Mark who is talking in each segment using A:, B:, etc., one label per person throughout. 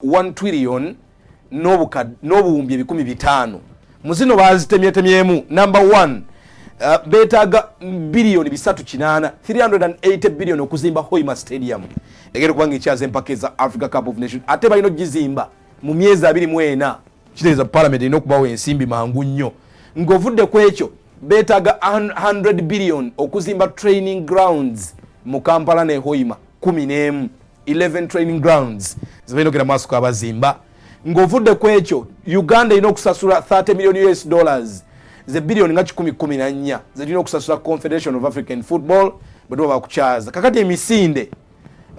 A: 1 trillion n'obuwumbi 500 muzino bazitemyetemyemu. Number 1 betaga bilioni 380 380 billion okuzimba Hoima Stadium egere kubanga ekyaze empaka za Africa Cup of Nations ate balino gizimba mu myezi 24 kitegeeza parliament ino kubawo ensimbi mangu nnyo ng'ovudde ku ekyo betaga 100 billion okuzimba training grounds mu Kampala ne Hoima 11 training grounds zibainokera maaso abazimba ng'ovudde ku ekyo Uganda ino okusasula 30 million US dollars ze billion nga 10-14 zirina okusasula Confederation of African Football bwe bakukyaza kakati emisinde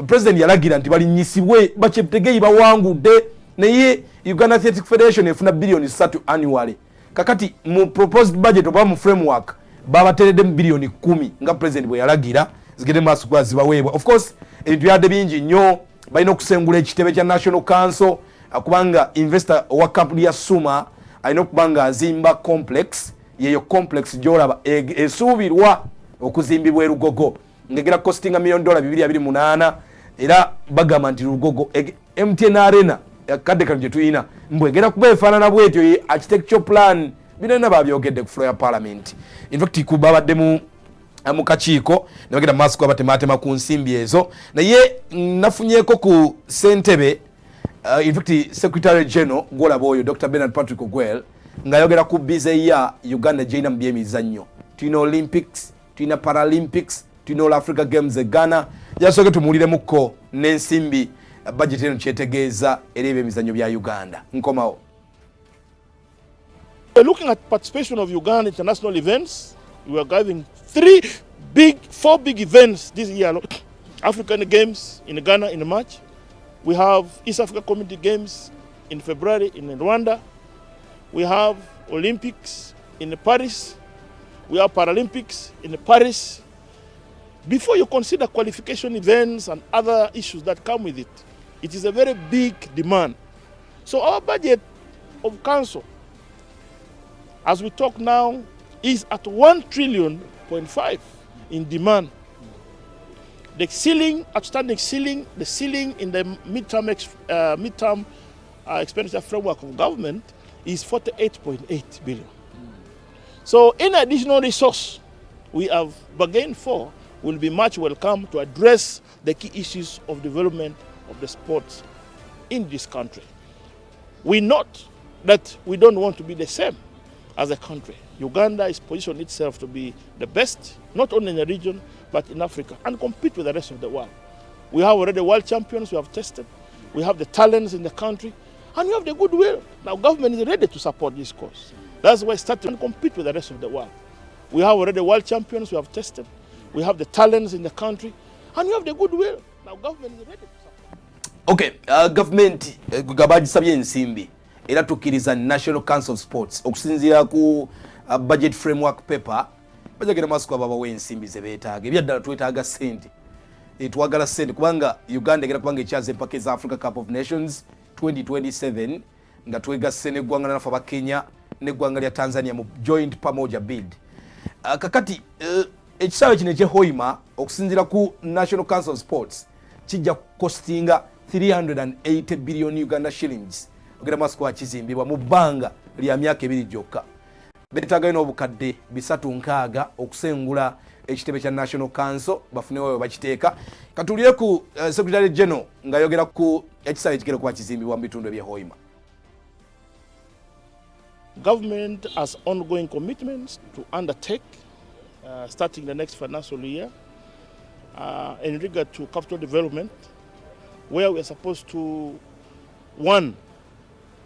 A: president yalagira nti balinyisibwe bakyeptegeyi bawangudde naye Uganda Athletic Federation efuna billion 3 annually kakati mu proposed budget oba mu framework babateredde mu billion 10 nga president bwe yalagira zigende maaso kwa zibaweebwa. Of course ebintu byadde bingi nnyo balina okusengula ekitebe kya National Council akubanga investor wa company ya Suma alina okubanga azimba complex yeyo complex gyolaba esuubirwa okuzimbibwa Lugogo ngegera costing $1 million 228 era bagamba nti Lugogo MTN Arena kadde kano gye tuyina mbwegera kuba efaanana bwetyo architecture plan binena babyogedde ku floor ya parliament. In fact kubabadde mu kakiiko nebagenda maaso kwa batematema ku nsimbi ezo naye nafunyeko ku Sentebe in fact Secretary General Golaba oyo Dr. Bernard Patrick Ogwell ngayogera ku bize ya Uganda jaina mbye mizannyo tulina Olympics tulina Paralympics tulina All Africa Games e Ghana yasoke tumulire muko n'ensimbi budget eno kyetegeeza erebe emizannyo bya Uganda nkomawo.
B: Looking at participation of Uganda international events, we are giving 4 big events this year. African Games in Ghana in March. We have East Africa Community Games in February in Rwanda. We have Olympics in Paris. We have Paralympics in Paris. Before you consider qualification events and other issues that come with it, it is a very big demand. So our budget of council, as we talk now, is at 1.5 trillion in demand. The ceiling, outstanding ceiling, the ceiling in the midterm expenditure framework of government is 48.8 billion. So any additional resource we have bargained for will be much welcome to address the key issues of development of the sports in this country. We note that we don't want to be the same as a country. Uganda is positioned itself to be the best, not only in the region, but in Africa, and compete with the rest of the world. We have already world champions we have tested. We have the talents in the country, and we have the goodwill. Now government is ready to support this cause. That's why it's starting to compete with the rest of the world. We have already world champions we have tested. We have the talents in the country, and we have the goodwill. Now government is ready to support.
A: Okay, government gabagisabye ensimbi era tukiriza National Council of Sports okusinzira ku budget framework paper bajagera maaso aba bawensimbi ze beetaaga ebyaddala twetaaga sente twagala sente kubanga Uganda egera kubanga ekyaze empaka za Africa Cup of Nations 2027 nga twegasse n'eggwanga nafa ba Kenya n'eggwanga lya Tanzania mu joint pamoja bid kakati ekisaawe kino ekye Hoima okusinzira ku National Council of Sports kijja costinga 380 billion Uganda shillings ogera maaso kwa kizimbibwa mu bbanga lya myaka 2 gyokka. Betaaga ino obukadde 360 okusengula ekitebe kya National Council bafunewo bakiteeka katulire ku Secretary General ngayogera ku ekisaawe ekigere kuba kizimbibwa mu bitundu ebya Hoima.
B: Government has ongoing commitments to undertake starting the next financial year in regard to capital development, where we are supposed to, 1,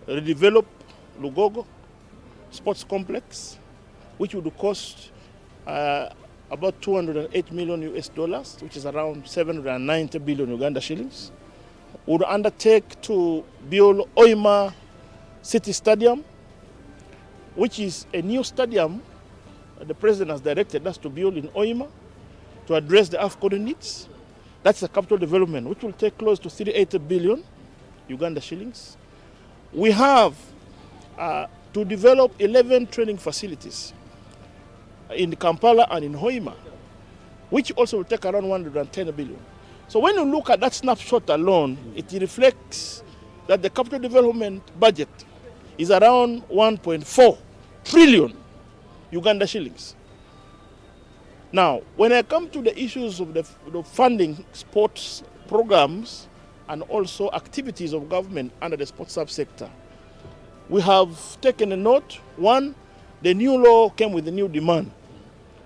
B: redevelop Lugogo Sports Complex, which would cost about 208 million US dollars, which is around 790 billion Uganda shillings. We would undertake to build Hoima City Stadium, which is a new stadium the president has directed us to build in Hoima to address the AFCON needs. That's a capital development, which will take close to 380 billion Uganda shillings. We have to develop 11 training facilities in Kampala and in Hoima, which also will take around 110 billion. So when you look at that snapshot alone, it reflects that the capital development budget is around 1.4 trillion Uganda shillings. Now, when I come to the issues of the funding sports programs and also activities of government under the sports subsector, we have taken a note. One, the new law came with a new demand.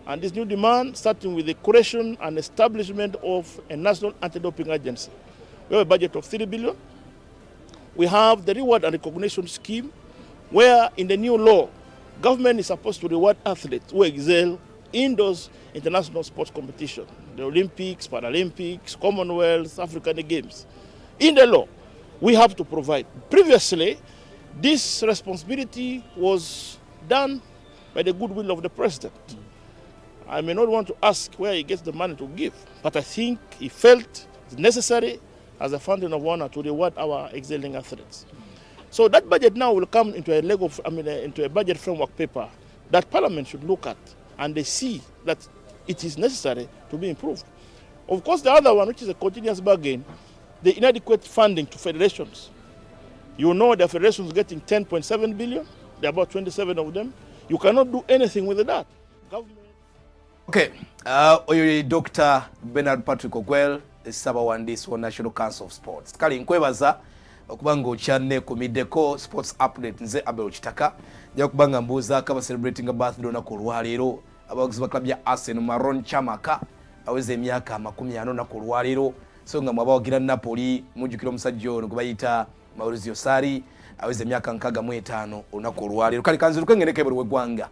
B: And this new demand, starting with the creation and establishment of a national anti-doping agency. We have a budget of 3 billion. We have the reward and recognition scheme, where in the new law, government is supposed to reward athletes who excel in those international sports competitions, the Olympics, Paralympics, Commonwealth, African Games. In the law, we have to provide. Previously, this responsibility was done by the goodwill of the president. I may not want to ask where he gets the money to give, but I think he felt it's necessary as a fountain of honor to reward our excelling athletes. So that budget now will come into into a budget framework paper that Parliament should look at, and they see that it is necessary to be improved. Of course, the other one, which is a continuous bargain, the inadequate funding to federations. You know the federations getting 10.7 billion, there are about 27 of them. You cannot do anything with that. Government.
A: Okay, oyo Dr. Bernard Patrick Ogwell, Ssabawandiisi wa National Council of Sports. Kali nkwebaza okubanga okyanne kumiddeko sports update nze Abel Kitaka. Nja kubanga mbuuza kaba celebrating a birthday olunaku olwaleero abawagizi ba club ya Arsenal Maron Chamaka aweze emyaka 40 olunaku olwaleero, so nga mwabawagira Napoli mujjukira omusajja ono gwe bayita Maurizio Sarri aweze emyaka 65 olunaku olwaleero. Kali kanziruke ngeneke buli w'eggwanga